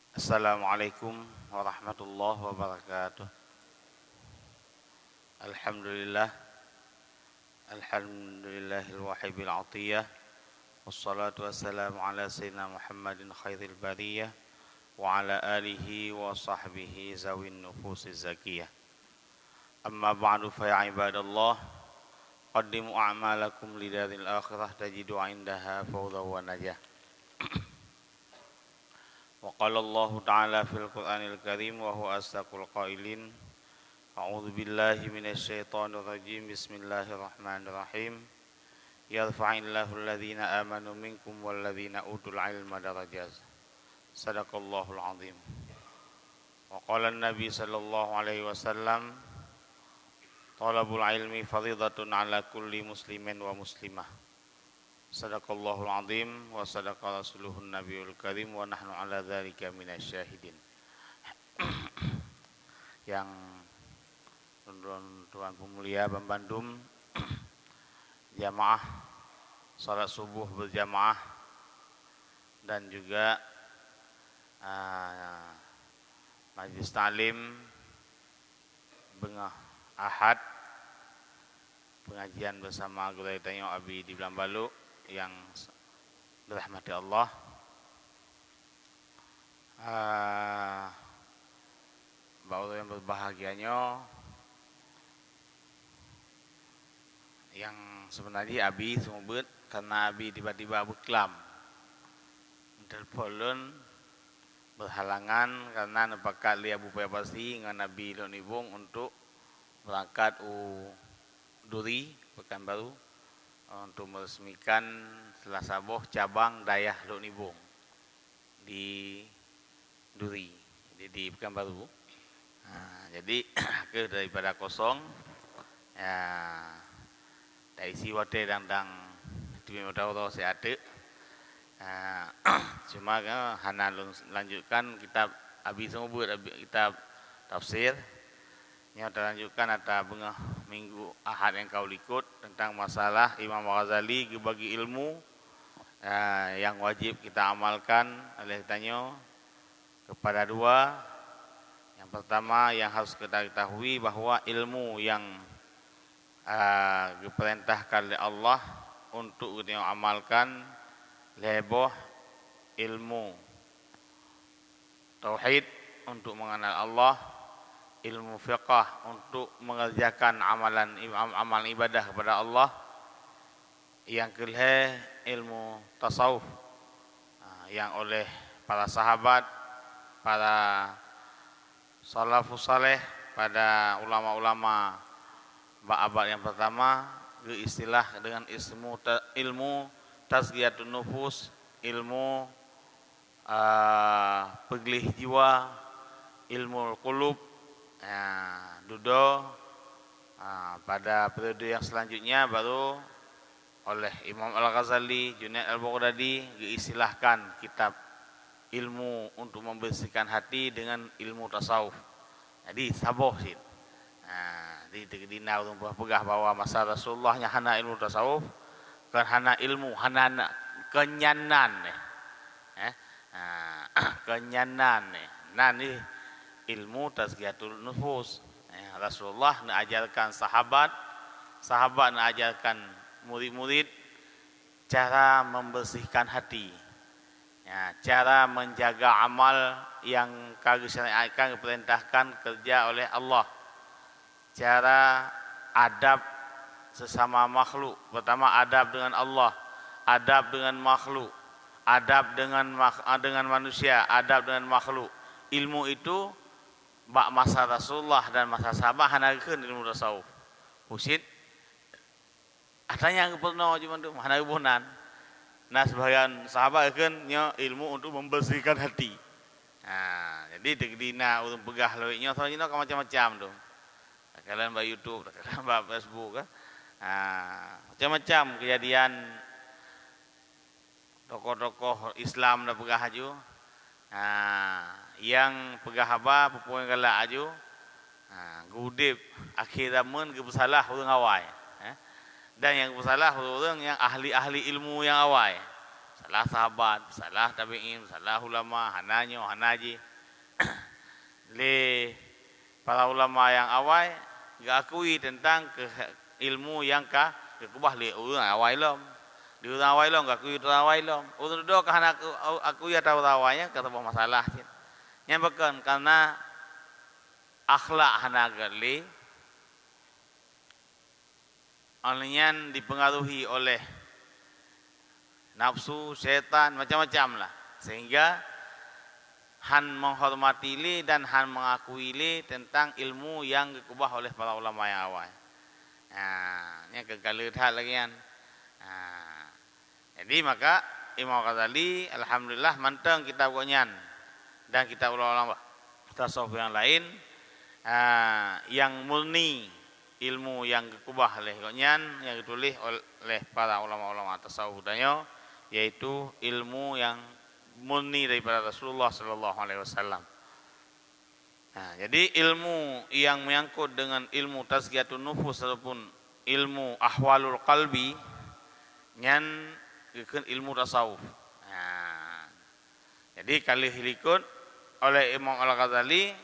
Assalamualaikum warahmatullahi wabarakatuh. Alhamdulillah, alhamdulillahil wahibil atiyah. Wassalatu wassalamu ala sayyidina Muhammadin khairil bariyah wa ala alihi wa sahbihi zawin nufusiz zakiyah. Amma ba'du fa ya ibadallah, qaddimu a'malakum lidaril akhirah tajidu 'indaha fawza wa najah. Wa qala Allah ta'ala fil Qur'anil Karim wa huwa asdaqul qailin. A'udzu billahi minasy syaithanir rajim. Bismillahirrahmanirrahim. Yarfa'illahu alladhina amanu minkum walladhina utul ilma darajat. Sadaqallahul azim. Wa qala an-nabi sallallahu alaihi wasallam, talabul ilmi fardhatun ala kulli muslimin wa muslimah. Sadaqallahul azim wa sadaqa rasuluhun nabiyul karim wa nahnu ala dzalika minasyahidin. Yang tuan pemulia Bandung, jamaah salat subuh berjamaah dan juga majlis taklim bengah Ahad, pengajian bersama Guru Tanyo Abi di Blambalu yang dirahmati Allah. Bapak yang berbahagianya, yang sebenarnya Abi sumubet karena Abi tiba-tiba beklam telepon berhalangan karena nepakat li Abu Payapasi dengan Nabi Lonibung untuk berangkat Duri Pekanbaru untuk meresmikan Selasa Boh cabang Dayah Lonibung di Duri, di Pekanbaru. Jadi ke daripada kosong ya, dari si wate dandang di Mewadauro saya ada. Cuma hana lanjutkan kitab Abi Sumubut, kitab tafsir yang terlanjutkan ada bengah minggu Ahad yang kau likut tentang masalah Imam Ghazali bagi ilmu yang wajib kita amalkan. Oleh tanya kepada dua. Yang pertama yang harus kita ketahui bahwa ilmu yang diperintahkan oleh Allah untuk kita amalkan leboh ilmu tauhid untuk mengenal Allah, ilmu fiqh untuk mengerjakan amal ibadah kepada Allah, yang kedua ilmu tasawuf yang oleh para sahabat, para salafus saleh, pada ulama-ulama abad yang pertama beristilah dengan ilmu tazkiyatun nufus, ilmu peglih jiwa, ilmu qulub. Dudo pada periode yang selanjutnya baru oleh Imam Al-Ghazali, Junaid Al-Baghdadi diistilahkan kitab ilmu untuk membersihkan hati dengan ilmu tasawuf. Jadi saboh sih. Di dina untuk pegah bahwa masa Rasulullahnya hana ilmu tasawuf, kan hana ilmu, hana kenyanan kenyanan nani ilmu tazkiyatul nufus. Rasulullah mengajarkan sahabat mengajarkan murid-murid cara membersihkan hati, cara menjaga amal yang disyariatkan, diperintahkan kerja oleh Allah, cara adab sesama makhluk. Pertama adab dengan Allah, adab dengan makhluk, adab dengan manusia, adab dengan makhluk. Ilmu itu bak masa Rasulullah dan masa sahabat hanakeun ilmu tasawuf. Husid adanya pernah cuma tu hanakeun. Nah sebagian sahabat kan nya ilmu untuk membersihkan hati. Jadi dina urang pegah leuwihnya soalnya macam-macam tu. Kalian ba YouTube, kalian ba Facebook kan. Macam-macam kejadian tokoh-tokoh Islam dah pegah aju. Yang pegah apa pupuan galak aju. Gudip akhir zaman ke bersalah orang awal. Dan yang bersalah orang yang ahli-ahli ilmu yang awal. salah sahabat, salah tabi'in, salah ulama, hananyo, hanaji. Le para ulama yang awal gak akui tentang ilmu yang kekubah le urang awal lom. Di urang awal lom gak akui urang awal lom. Urang do kan akui atau awalnya kata masalah. Yang bukan karena akhlak hanaga le alnyan dipengaruhi oleh nafsu, setan, macam-macam lah. Sehingga han menghormati li dan han mengakui li tentang ilmu yang dikubah oleh para ulama yang awal. Ini kegaliran lagi kan. Jadi maka Imam Ghazali alhamdulillah manteng kitab gonyan dan kitab ulama tasawuf yang lain yang murni ilmu yang dikubah oleh gonyan yang ditulis oleh para ulama-ulama tasawuf danyo, yaitu ilmu yang murni daripada Rasulullah sallallahu alaihi wasallam. Jadi ilmu yang menyangkut dengan ilmu tazkiyatun nufus ataupun ilmu ahwalul qalbi nyan gekeun ilmu tasawuf. Jadi kali hilikut oleh Imam Al-Ghazali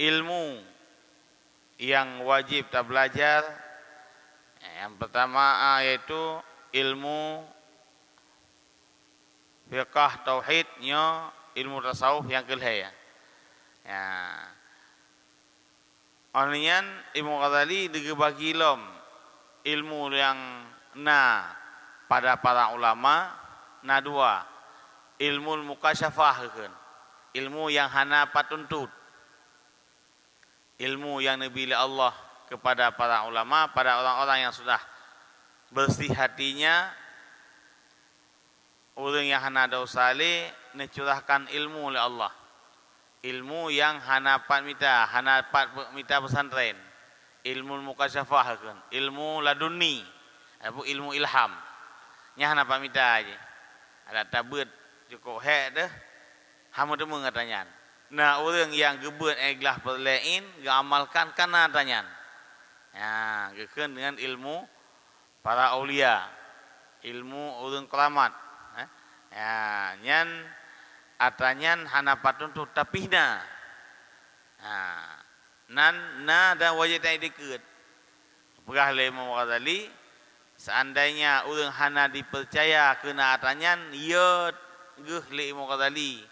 ilmu yang wajib kita belajar yang pertama yaitu ilmu fiqh tauhidnya, ilmu tasawuf yang kelihaya. Onian Imam Ghazali digebagi lom ilmu yang pada para ulama dua ilmu mukasyafah kan, ilmu yang hana patuntut, ilmu yang nabi Allah kepada para ulama, pada orang-orang yang sudah bersih hatinya, orang yang hana dosa le necurahkan ilmu oleh Allah, ilmu yang hana pat mita pesantren, ilmu mukasyafah kan, ilmu laduni, ilmu ilham, nya hana pat mita aja, ada tabut cukup deh, hamu tu mengatanya. Nah orang yang gebut eglah perlain, amalkan karena tanya. Gekeun dengan ilmu para aulia, ilmu orang keramat. Nyan atanyan hana patuntut tapihna. Dan wajib tak dikut. Pegah le Imam Ghazali, seandainya orang hana dipercaya kena atanyan, ia geh le Imam Ghazali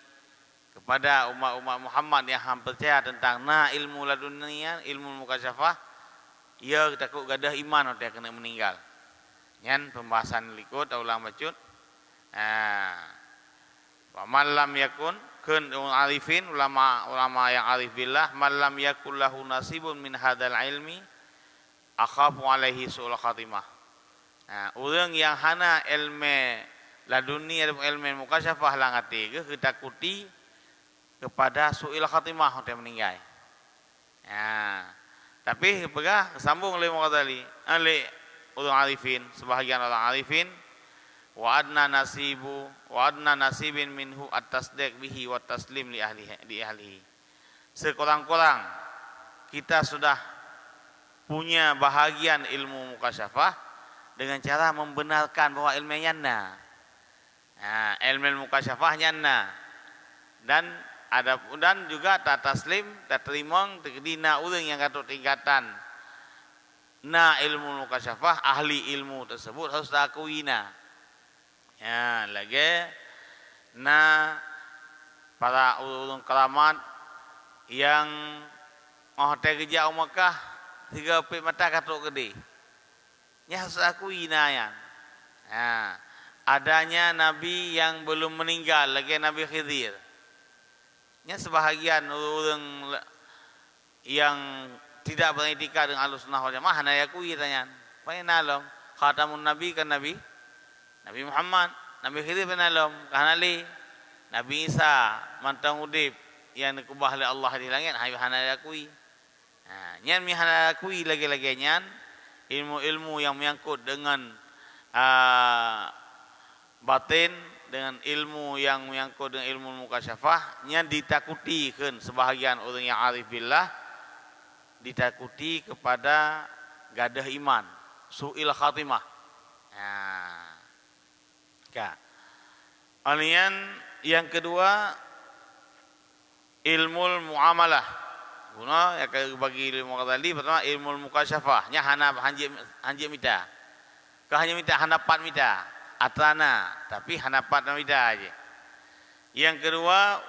kepada umat-umat Muhammad yang percaya tentang ilmu ladunia, ilmu mukasyafah, ia takut gadah iman atau kena meninggal. Nyan pembahasan likut ulang bacut. Wa man lam yakun kun arifin, ulama yang arif billah, man lam yakul lahu nasibun min hadzal ilmi akhafu alaihi su'ul khatimah. Orang yang hana ilmu laduni atau ilmu mukasyafah langati kita kuti kepada su'il khatimah untuk meninggal. Tapi pegah sambung oleh Mughazali, oleh orang arifin, sebahagian orang arifin, wa adna nasibin minhu at-tasdiq bihi wa taslim li ahlihi. Sekurang-kurang kita sudah punya bahagian ilmu mukasyafah dengan cara membenarkan bahwa ilmunya ilmu mukasyafah nyana, dan juga tak taslim, tak terima dina orang yang katut tingkatan ilmu mukasyafah, ahli ilmu tersebut harus diakuina. Lagi para ulun keramat yang hotel kerja Mekah 3 pit mata katut gede. Nya harus diakuina ya. Adanya nabi yang belum meninggal lagi, Nabi Khidir. Nya sebahagian orang yang tidak beretika dengan Ahlussunnah wal Jamaah hana yakui tanya. Painalom khatamun nabi kan Nabi Muhammad, Nabi Khidir penalom kanali, Nabi Isa mantang udip yang dikubah oleh Allah di langit hana yakui. Nyan mi hana yakui lagi-lagi nyan ilmu-ilmu yang menyangkut dengan batin, dengan ilmu yang menyangkut dengan ilmu mukasyafah nya ditakutikan sebahagian orang yang arif billah, ditakuti kepada gadah iman, su'il khatimah. Alian yang kedua ilmu muamalah. Guna ya bagi ilmu Ghazali pertama ilmu mukasyafah nya hana hanji mita. Ka hanya mita hanapat mita atana tapi hanapat mita aja. Yang kedua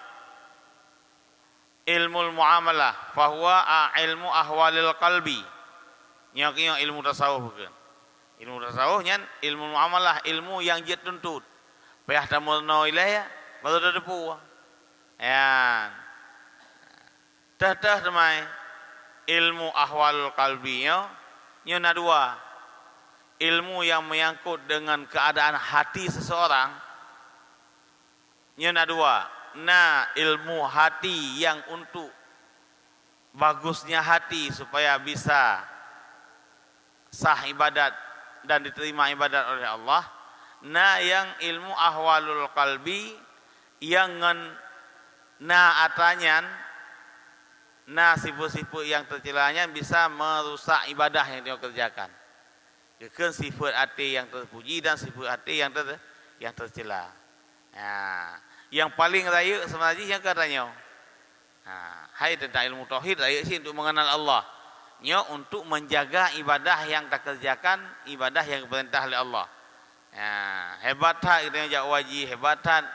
ilmu muamalah fahuwa ilmu ahwalil qalbi. Nya ilmu tasawuf bukan. Ilmu tasawuf nya ilmu muamalah ilmu yang dia tuntut. Payah tamul no ilaya baru dah depu. Ya. Dah semai ilmu ahwal qalbi nya na dua. Ilmu yang menyangkut dengan keadaan hati seseorang nya na dua. Na ilmu hati yang untuk bagusnya hati supaya bisa sah ibadat dan diterima ibadat oleh Allah. Na yang ilmu ahwalul qalbi yang na atanyan na sifat-sifat yang tercelanya bisa merusak ibadah yang dia kerjakan. Kekan sifat hati yang terpuji dan sifat hati yang tercela. Ya. Yang paling raya sebenarnya yang katanya. Hai tentang ilmu tauhid raya sih untuk mengenal Allah. Nya untuk menjaga ibadah yang tak kerjakan, ibadah yang diperintah oleh Allah. Ya, hebat tak kita jak wajib, hebat tak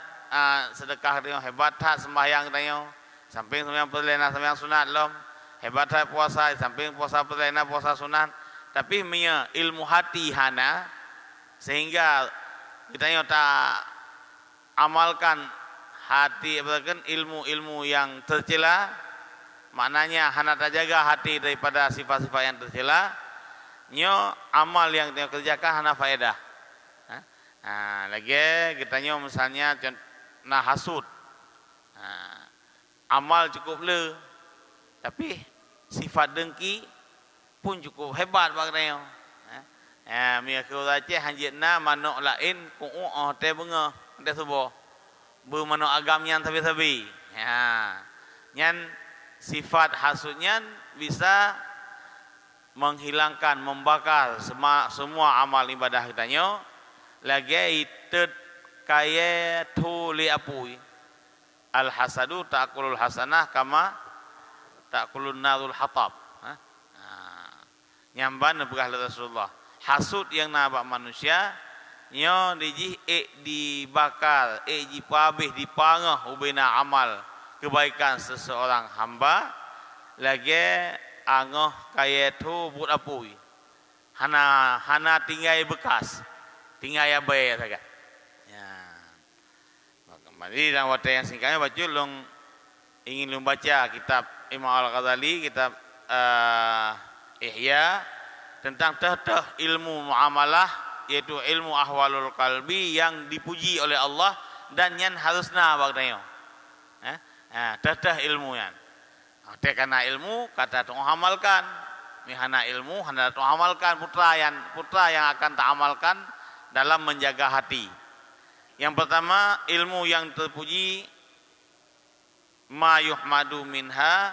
sedekah kita, hebat tak sembahyang kita. Samping sembahyang perlena, sembahyang sunat lom. Hebat tak puasa, samping puasa perlena, puasa sunat. Tapi punya ilmu hati hana sehingga kita tak amalkan hati bahkan ilmu-ilmu yang tercela. Maknanya hana tak jaga hati daripada sifat-sifat yang tercela. Nyo amal yang dia kerjakan hana faedah. Lagi kita nyo misalnya nah hasud. Amal cukup le, tapi sifat dengki pun cukup hebat bagainya. Mia kau raja hanjitna manok lain ku'u te bunga te subuh. Bermanok agam yang sabi-sabi. Nyan sifat hasudnya bisa menghilangkan, membakar semua amal ibadah kita nyo. Lagi itu kaya tu li apui. Al hasadu ta'kulul hasanah kama ta'kulun narul hatab. Nyamban berkah Rasulullah. Hasud yang nabak manusia nyo dijih dibakar, dipabih, dipangah ubina amal kebaikan seseorang hamba lagi angah kaya tu but apui. Hana tinggai bekas, tinggai abai saja. Jadi dalam waktu yang singkatnya baca ingin baca kitab Imam Al-Ghazali, kitab Ihya tentang ilmu muamalah yaitu ilmu ahwalul qalbi yang dipuji oleh Allah dan yang harusna bagdanya. Ilmu yang. Karena ilmu kata tu amalkan, mihana ilmu hendak tu amalkan putra yang akan tak amalkan dalam menjaga hati. Yang pertama ilmu yang terpuji ma yuhmadu minha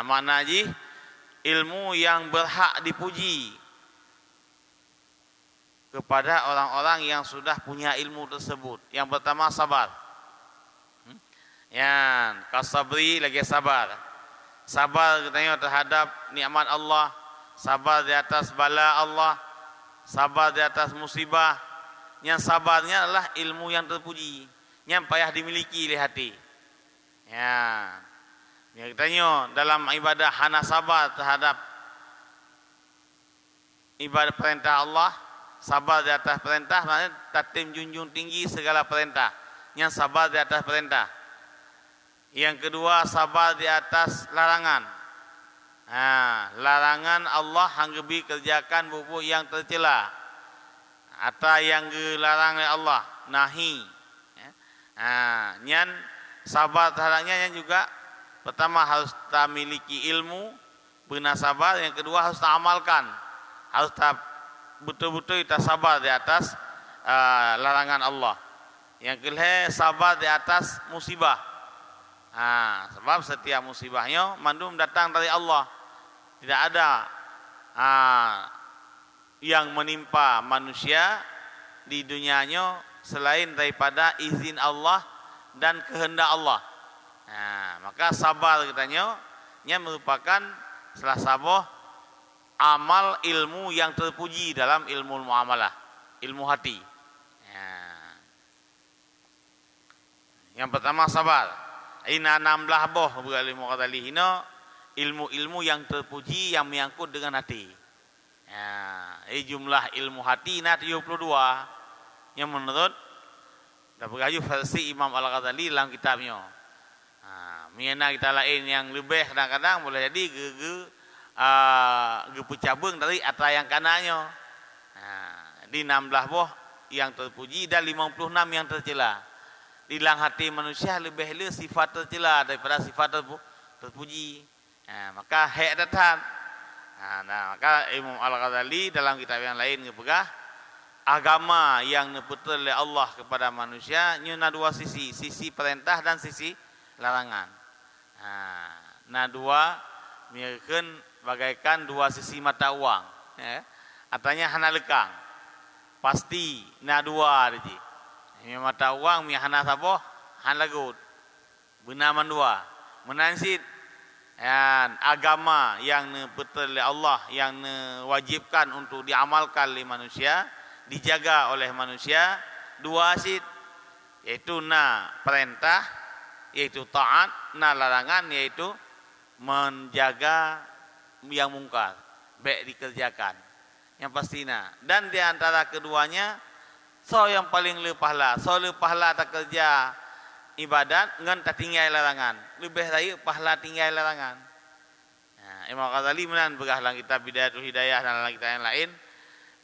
maknanya ilmu yang berhak dipuji kepada orang-orang yang sudah punya ilmu tersebut. Yang pertama sabar. Yang kasabri lagi sabar. Sabar katanya terhadap nikmat Allah, sabar di atas bala Allah, sabar di atas musibah. Yang sabarnya adalah ilmu yang terpuji, yang payah dimiliki oleh hati. Yang katanya dalam ibadah hana sabar terhadap ibadah perintah Allah, sabar di atas perintah, maknanya tatim junjung tinggi segala perintah. Yang sabar di atas perintah. Yang kedua sabar di atas larangan. Larangan Allah hanggebi kerjakan bubuk yang tercela. Atau yang dilarang oleh Allah, nahi. Nyan sabar terhadapnya yang juga pertama harus tak miliki ilmu, benar sabar. Yang kedua harus tak amalkan, harus tak betul-betul kita sabar di atas larangan Allah. Yang kedua sabar di atas musibah. Sebab setiap musibahnya mandum datang dari Allah. Tidak ada yang menimpa manusia di dunianya selain daripada izin Allah dan kehendak Allah. Maka sabar katanya nya merupakan salah satu amal ilmu yang terpuji dalam ilmu muamalah, ilmu hati. Yang pertama sabar. Ina 16 boh berilmu kata lihina ilmu-ilmu yang terpuji yang menyangkut dengan hati. Jumlah ilmu hati na 72 yang menurut dapat versi Imam Al-Ghazali dalam kitabnya. Miana kita lain yang lebih kadang-kadang boleh jadi pecabung dari atau yang kanannya. Di 16 boh yang terpuji dan 56 yang tercela. Di dalam hati manusia lebih sifat tercela daripada sifat terpuji. Maka hak datang. Maka Imam Al-Ghazali dalam kitab yang lain ngepegah agama yang diputar oleh Allah kepada manusia nyuna dua sisi, sisi perintah dan sisi larangan. Dua mirkeun bagaikan dua sisi mata uang. Artinya hana lekang. Pasti dua deji. Mata uang mi hana sabo han lagut. Benar mandua. Menansit agama yang diputar oleh Allah yang diwajibkan untuk diamalkan oleh manusia, dijaga oleh manusia, dua asid yaitu perintah yaitu taat, larangan yaitu menjaga yang mungkar, baik dikerjakan. Yang pastinya. Dan di antara keduanya yang paling lepahlah, lepahlah tak kerja ibadat ngan tak tinggal larangan. Lebih raya pahala tinggal larangan. Imam Ghazali menan begah dalam kitab Bidayatul Hidayah dan dalam kitab yang lain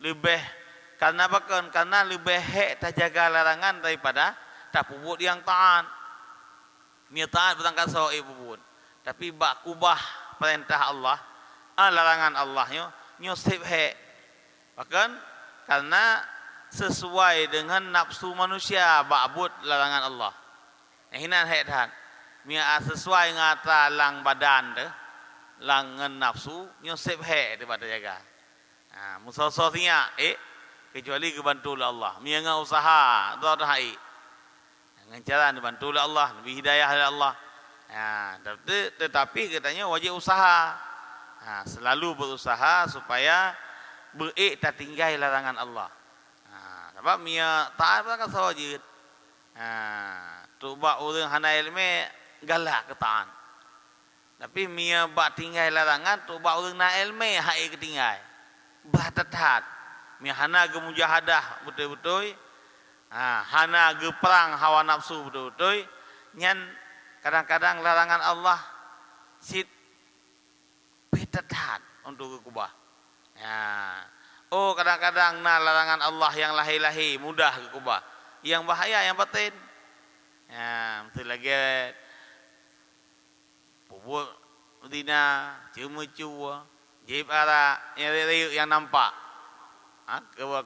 lebih karena apa? Karena lebih hak tak jaga larangan daripada tak puput yang taat. Dia taat berangkat sawai puput. Tapi bak kubah perintah Allah, larangan Allahnya nyosip hak. Bahkan karena sesuai dengan nafsu manusia ba'bud larangan Allah. Hinan hak tahan. Mia sesuai ngata lang badan de, lang nafsu nyosip hak daripada jaga. Musa-musanya kecuali kebantu oleh Allah. Mia ngah usaha dah hai. Dengan cara dibantu oleh Allah, lebih hidayah oleh Allah. Tetapi katanya wajib usaha. Selalu berusaha supaya tak tinggal larangan Allah. Sebab mia taat kan sawajid. Tu bak orang hana ilmu galak ketaan. Tapi mia bak tinggal larangan tu bak orang na ilmu hai ketinggal. Batat. Mia hana ge mujahadah betul-betul. Hana ge perang hawa nafsu betul-betul. Nyan kadang-kadang larangan Allah sit betat untuk kubah. Kadang-kadang larangan Allah yang lahi-lahi mudah ke kubah. Yang bahaya yang batin. Betul lagi pupuk betina, cuma-cuma, jib arak yang nampak.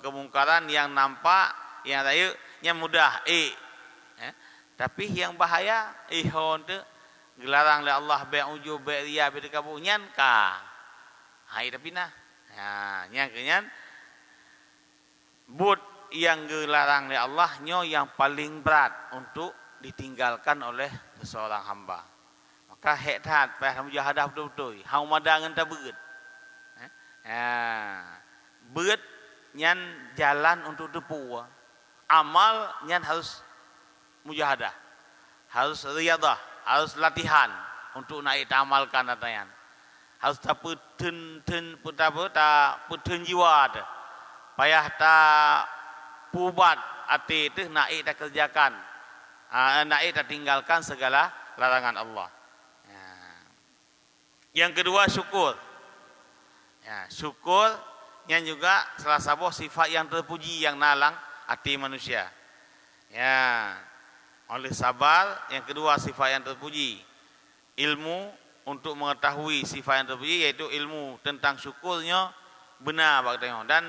Kemungkaran yang nampak, yang rayu yang mudah. Tapi yang bahaya ihon tu gelarang oleh Allah baik ujub baik ria baik kabunyan ka. Hai tapi yang kenyan bud yang dilarang oleh Allah yang paling berat untuk ditinggalkan oleh seorang hamba. Maka hak taat payah mujahadah betul-betul. Hau madangan tak berat. Berat nyan jalan untuk depu. Amal nyan harus mujahadah. Harus riyadah, harus latihan untuk naik amalkan atayan. Harus tak putun jiwa ada. Payah tak pubat hati itu naik tak kerjakan. Naik tak tinggalkan segala larangan Allah. Yang kedua syukur. Syukur yang juga salah satu sifat yang terpuji yang nalang hati manusia. Oleh sabar, yang kedua sifat yang terpuji. Ilmu untuk mengetahui sifat yang terpuji yaitu ilmu tentang syukurnya benar bagainya. Dan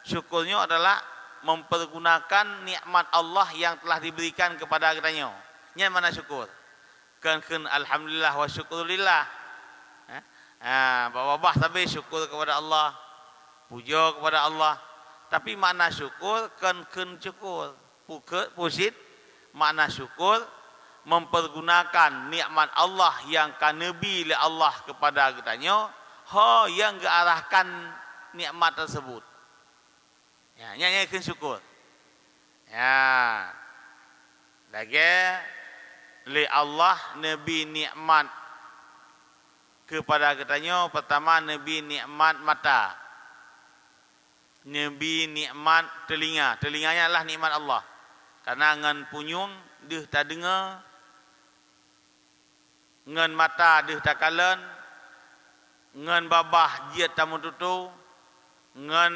syukurnya adalah mempergunakan nikmat Allah yang telah diberikan kepada katanya. Nya mana syukur? Kan alhamdulillah wa syukurillah. Bapak tapi syukur kepada Allah, puja kepada Allah. Tapi makna syukur kan syukur. pusit makna syukur mempergunakan nikmat Allah yang kanebi oleh Allah kepada kitanya yang diarahkan nikmat tersebut. Ya, nyanyikan syukur. Ya. Lagi li Allah nabi nikmat kepada kitanya. Pertama nabi nikmat mata. Nabi nikmat telinga. Telinganya adalah nikmat Allah. Karena ngan punyung dia tak dengar. Ngan mata dia tak kalen. Ngan babah dia tak mututu. Ngan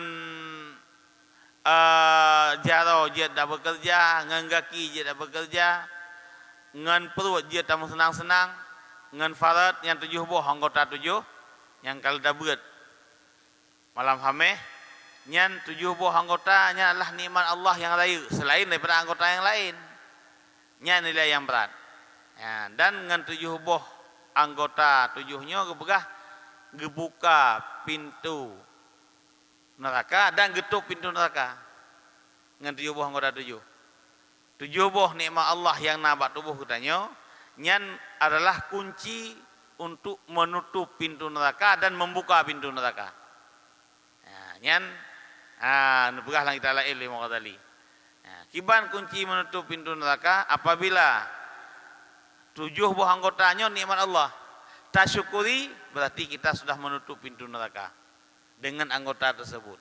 jaro dia tak bekerja. Ngan kaki dia tak bekerja. Ngan perut dia tak senang-senang. Ngan farat yang 7 buah anggota 7. Yang kalau dah berat malam hamil. Nyan 7 buah anggotanya adalah nikmat Allah yang raya. Selain daripada anggota yang lain. Nyan nilai yang berat. Ya, dan dengan 7 buah anggota 7-nya gebuka pintu neraka dan getuk pintu neraka. Dengan 7 buah anggota 7. 7 buah nikmat Allah yang nabat tubuh katanya. Nyan adalah kunci untuk menutup pintu neraka dan membuka pintu neraka. Ya, nyan nubgah lang kita lain lima kali. Kiban kunci menutup pintu neraka apabila 7 buah anggotanya nikmat Allah. Tak syukuri berarti kita sudah menutup pintu neraka dengan anggota tersebut.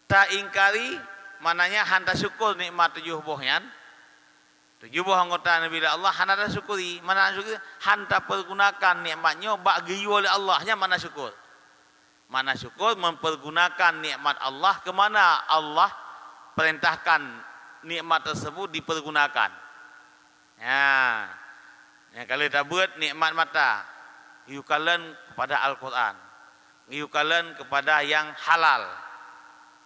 Tak ingkari maknanya hanta syukur nikmat 7 buahnya. 7 buah anggota Nabi Allah hanta syukuri. Mana syukuri? Hanta pergunakan nikmatnya bagi oleh Allahnya mana syukur. Mana syukur mempergunakan nikmat Allah ke mana Allah perintahkan nikmat tersebut dipergunakan. Ya. Ya, kalau tak buat nikmat mata, yukalan kepada Al-Quran, yukalan kepada yang halal.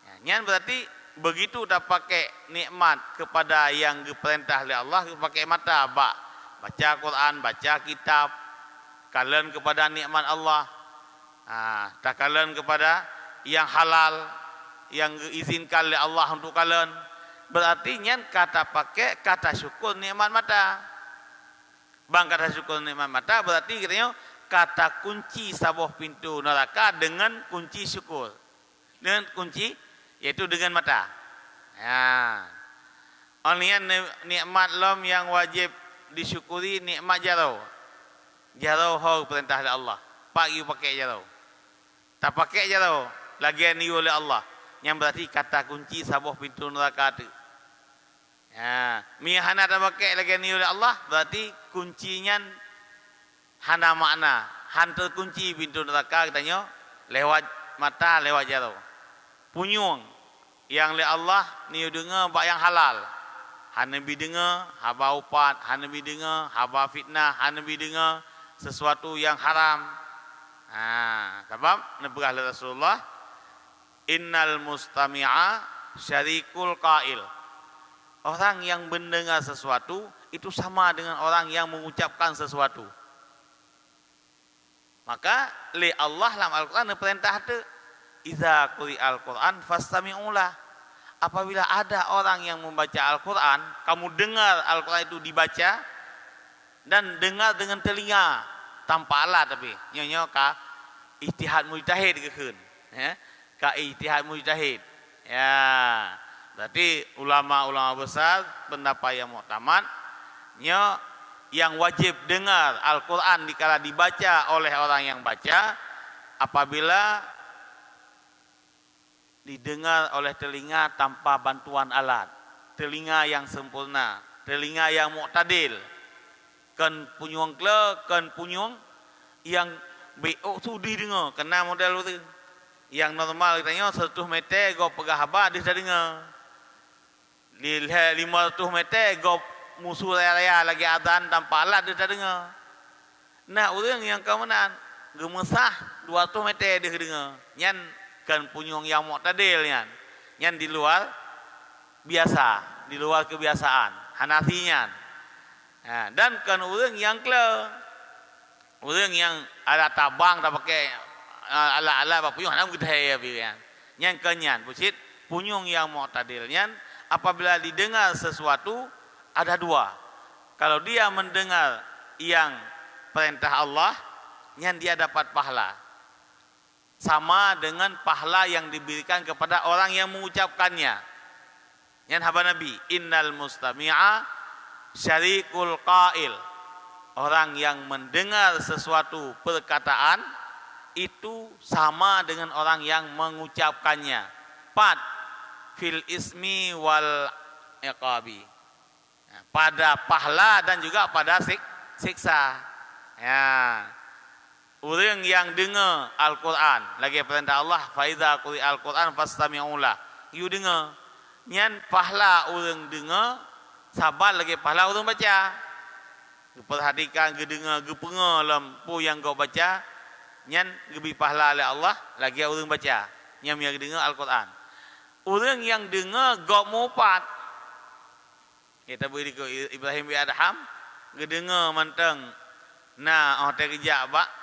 Ya, nyan berarti begitu dah pakai nikmat kepada yang diperintah oleh Allah, pakai mata, baca Quran, baca kitab, kalian kepada nikmat Allah. Tak kalian kepada yang halal, yang diizinkan oleh Allah untuk kalian. Berarti nyan kata pakai kata syukur nikmat mata. Bang kata syukur nikmat mata berarti katanya kata kunci sebuah pintu neraka dengan kunci syukur. Dengan kunci yaitu dengan mata. Ya. Onian nikmat lom yang wajib disyukuri nikmat jarau. Jarau hau perintah oleh Allah. Pagi pakai jarau. Tak pakai jarau lagian ni oleh Allah. Yang berarti kata kunci sebuah pintu neraka tu. Ya, hana tak pakai lagi ni oleh Allah berarti kuncinya hana makna, hantar kunci pintu neraka katanya lewat mata, lewat jarau. Punyung yang oleh Allah ni dengar bak yang halal. Hana bi dengar haba upat, hana bi dengar haba fitnah, hana bi dengar sesuatu yang haram. Sebab Nabi Rasulullah innal mustami'a syarikul qail. Orang yang mendengar sesuatu itu sama dengan orang yang mengucapkan sesuatu. Maka li Allah dalam Al-Quran perintah tu iza quri'al Quran fastami'ulah. Apabila ada orang yang membaca Al-Quran, kamu dengar Al-Quran itu dibaca dan dengar dengan telinga tanpa alat tapi nyonya ka ijtihad mujtahid kekeun ya ka ijtihad mujtahid ya. Berarti ulama-ulama besar pendapat yang muktamad yang wajib dengar Al-Quran dikala dibaca oleh orang yang baca apabila didengar oleh telinga tanpa bantuan alat, telinga yang sempurna, telinga yang muktadil, kan punyung kle, kan punyung yang beok sudi dengar, kena model itu yang normal katanya 100 meter go pegah haba dia dah dengar. Di 500 meter go musuh raya lagi adzan tanpa alat dia tak dengar. Nah orang yang kemenan gemesah 200 meter dia dengar. Nyan kan punyung yang muktadil nyan. Nyan di luar biasa, di luar kebiasaan, hanafinya. Nah, dan kan orang yang orang yang ada tabang tak pakai alat-alat apa punyung nak gede ya pian. Nyan kenyan pusit punyung yang muktadil nyan apabila didengar sesuatu ada dua. Kalau dia mendengar yang perintah Allah, yang dia dapat pahala. Sama dengan pahala yang diberikan kepada orang yang mengucapkannya. Yang haba Nabi, innal mustami'a syarikul qail. Orang yang mendengar sesuatu perkataan itu sama dengan orang yang mengucapkannya. Pat fil ismi wal iqabi. Pada pahala dan juga pada siksa. Ya. Orang yang dengar Al-Quran, lagi perintah Allah, faiza quri Al-Quran fastami'ulah. You dengar, nyan pahala orang dengar, sabar lagi pahala orang baca. Perhatikan, dengar, penga lampu yang kau baca, nyan lebih pahala oleh Allah, lagi orang baca. Yang dengar Al-Quran. Orang yang dengar gak mupat. Kita beri ke Ibrahim bin Adham, dengar manteng. Nah, hotel kerja bak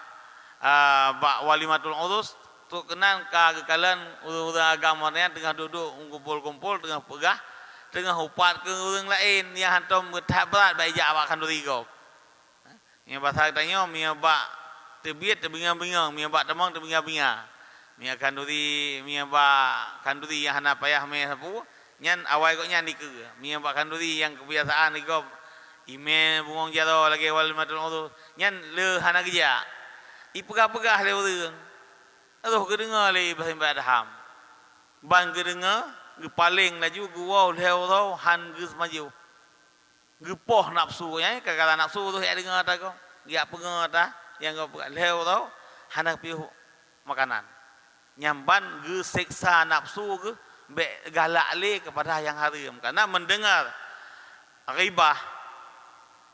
walimatul urus tu kenan kekalan orang agama ni tengah duduk kumpul-kumpul tengah pegah tengah upat ke orang lain yang hantam getah berat baik jak awak kanduri kau. Yang bahasa tanya mia bak tebiat terbingang-bingang, mia bak temang terbingang-bingang. Mia kanduri yang hana payah me sapu nyan awai kok nyan dike. Mia bak kanduri yang kebiasaan ni kau email bungong jaro lagi walimatul urus nyan le hana kerja. Ipegah-pegah le orang. Aduh kedengar le Ibrahim bin Adham. Ban kedengar, ge paling laju ge wow leu tau han ge semaju. Ge poh nafsu nya, kagala nafsu tu ya dengar ta kau. Dia pengar ta yang kau leu tau han piu makanan. Nyamban ge seksa nafsu ge be galak le kepada yang haram karena mendengar ribah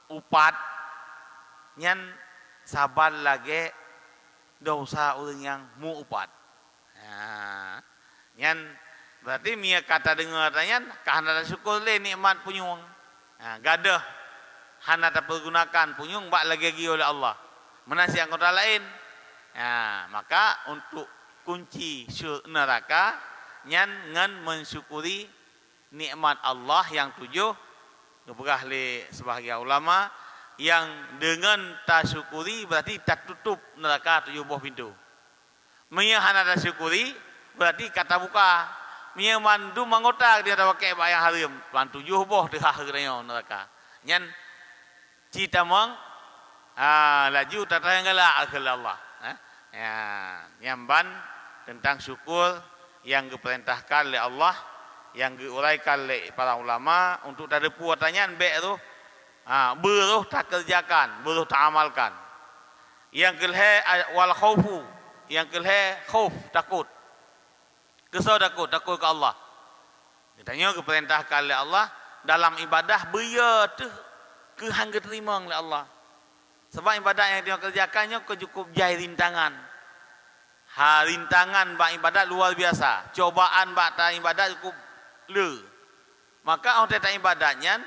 upat nyan sabar lagi dosa orang yang mu'upat. Nyan berarti mia kata dengar tanya kahana syukur le nikmat punyung. Gadah hana terpergunakan punyung bak lagi oleh Allah. Menasi anggota lain. Maka untuk kunci neraka nyan ngan mensyukuri nikmat Allah yang tujuh. Kepegah le sebahagian ulama yang dengan tak syukuri berarti tak tutup neraka 7 buah pintu. Mia hana tak syukuri berarti kata buka. Mia mandu mangotak dia tak pakai bayang haram. Plan 7 buah dah kerana neraka. Nyan cita mong laju tak tayang galak ke Allah. Nyamban tentang syukur yang diperintahkan oleh Allah, yang diuraikan oleh para ulama untuk tak ada puatanya baik tu. Beruh tak kerjakan, beruh tak amalkan. Yang kelhe wal khaufu, yang kelhe khauf takut. Kesau takut ke Allah. Katanya keperintahkan oleh Allah dalam ibadah beya tu ke hang terima oleh Allah. Sebab ibadah yang dia kerjakannya cukup jai rintangan. Rintangan bak ibadat luar biasa. Cobaan bak ta ibadat cukup le. Maka orang tak ibadatnya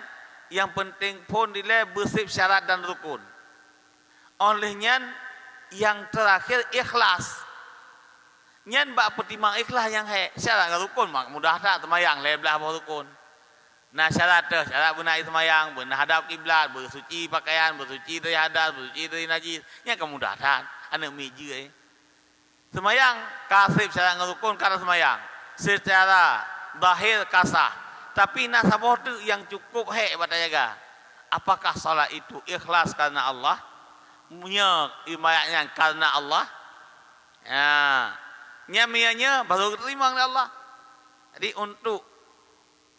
yang penting pun dile bersih syarat dan rukun. Olehnya yang terakhir ikhlas. Nyan bak pertimang ikhlas yang syarat dan rukun mak mudah tak temayang le belah rukun. Nah syarat benar semayang, benar hadap kiblat, bersuci pakaian, bersuci dari hadas, bersuci dari najis. Nya kemudahan anak meja semayang kasih syarat dan rukun karena semayang. Secara zahir kasah. Tapi nasabah tu yang cukup pada jaga. Apakah salat itu ikhlas karena Allah? Punya ibadatnya karena Allah? Nyamianya baru terima oleh Allah. Jadi untuk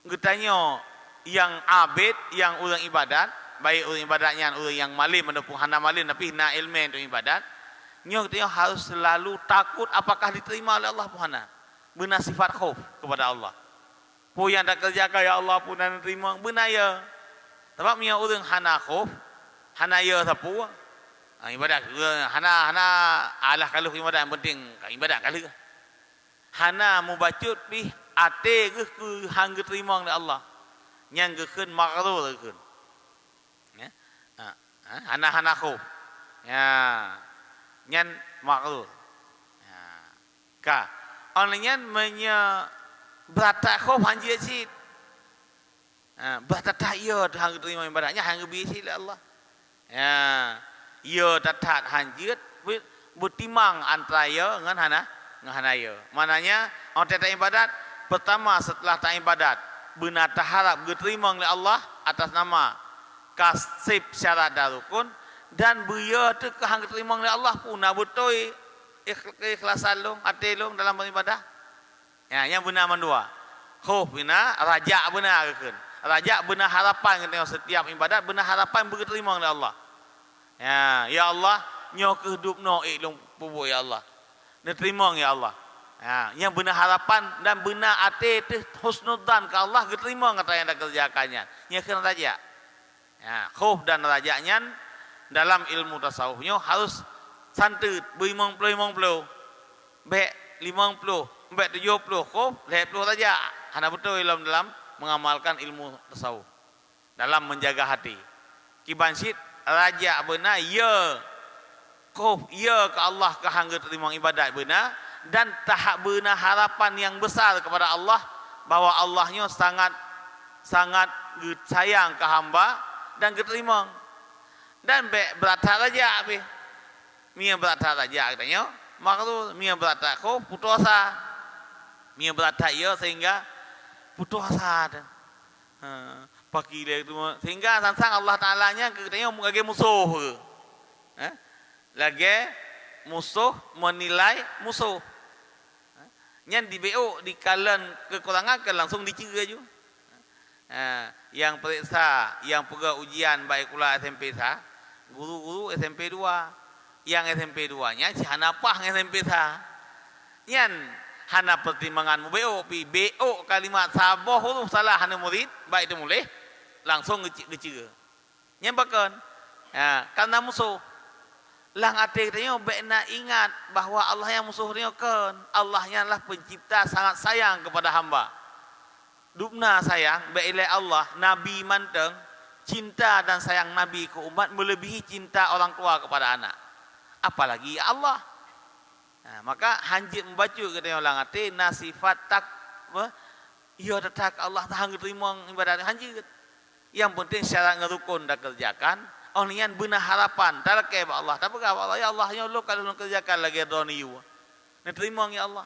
bertanya yang abid, yang orang ibadat, baik orang ibadatnya orang yang malim menepung hana malim tapi na ilmu untuk ibadat, nyatanya harus selalu takut apakah diterima oleh Allah Subhanahu. Benar sifat khauf kepada Allah. Pun yang tak kerjakan ya Allah pun nak terima benar ya. Sebab punya orang hana khauf, hana ya sapu. Ibadat hana alah kalau ibadat yang penting ibadat kali. Hana mubacut pi ate ke hang terima oleh Allah. Yang keun makrur keun. Ya. Hana khauf. Ya. Nyan makrur. Ya. Ka. Onnya menya berata khauf hanji cit. Bertatah ia hang terima ibadahnya hang bisi oleh Allah. Ya, ia tatat hanjut bertimang antara ia dengan hana ia. Mananya orang tak ibadat pertama setelah tak ibadat benar harap diterima oleh Allah atas nama kasib syarat dan rukun dan beria tu ke hang diterima oleh Allah pun nak betul ikhlasan long hati long dalam beribadah. Ya, yang benar mandua. Khauf benar, raja benar keun. Raja benar harapan kita setiap ibadat benar harapan diterima oleh Allah. Ya Allah, nyo kehidup no ilung pubu ya Allah. Diterima ya Allah. Yang benar harapan dan benar hati itu husnudzan ke Allah diterima kata yang dah kerjakannya. Nya kena raja. Khauf dan rajanya dalam ilmu tasawufnya harus santut berimong puluh, baik 50, baik 70 khauf, 70 raja. Hana betul dalam mengamalkan ilmu tasawuf dalam menjaga hati. Kibansit raja benar ya khauf ya ke Allah ke hang terima ibadat benar dan tahap benar harapan yang besar kepada Allah bahwa Allahnya sangat sayang ke hamba dan diterima. Dan berata raja habis. Mia berata raja katanya, maka tu mia berata khauf putus asa. Mia berata ya sehingga putus asa dah. Pagi dia tu sehingga sang Allah Taala nya katanya lagi musuh ke. Lagi musuh menilai musuh. Nyan di BO di kalan kekurangan kan langsung dicegah ju. Yang periksa, yang pergi ujian baik pula SMP sah, guru-guru SMP 2. Yang SMP 2-nya si hanapah SMP sah. Nyan hana pertimbangan mu BO kalimat saboh tu salah hana murid baik itu mulih langsung gecega nyambakan karena musuh lang ate katanya baik nak ingat bahawa Allah yang musuh dia kan Allahnya lah pencipta sangat sayang kepada hamba dupna sayang baik ilai Allah nabi manteng cinta dan sayang nabi ke umat melebihi cinta orang tua kepada anak apalagi Allah. Maka hanjit membaca katanya orang ate nasifat tak ia tetap Allah tahan terima ibadat hanjit. Yang penting syarat ngerukun dah kerjakan. Orang yang benar harapan tak ke Allah. Tapi Allah ya Allah ya Allah kalau kerjakan lagi doni you. Nak terima ya Allah.